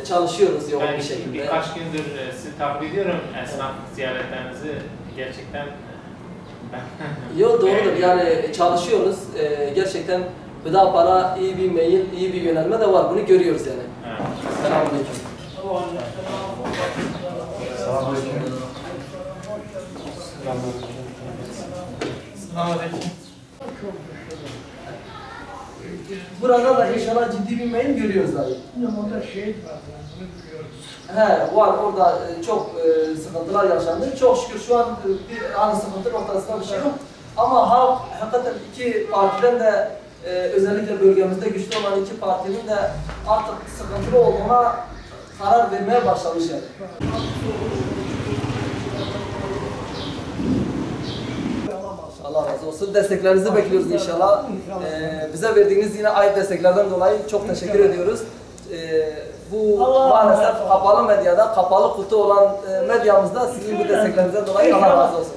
Çalışıyoruz yoğun bir şekilde. Birkaç gündür sizi takip ediyorum, esnaf ziyaretlerinizi gerçekten Yok, doğrudur, yani çalışıyoruz. Gerçekten Hüdapar'a iyi bir mail, iyi bir yönelme de var, bunu görüyoruz yani. Evet. Selamünaleyküm. Selamünaleyküm. Burada da inşallah ciddi bir mail görüyoruz abi. Orada şehit var, bunu biliyoruz. He, var orada çok sıkıntılar yaşandı. Çok şükür şu an bir hani sıkıntı noktasında bir şey yok. Ama halk hakikaten iki partiden de özellikle bölgemizde güçlü olan iki partinin de artık sıkıntılı olduğuna karar vermeye başlamış yani. Allah razı olsun. Desteklerinizi bekliyoruz inşallah. Bize verdiğiniz yine ait desteklerden dolayı çok teşekkür ediyoruz. Bu maalesef kapalı medyada, kapalı kutu olan medyamızda sizin bu desteklerinizden dolayı Allah razı olsun.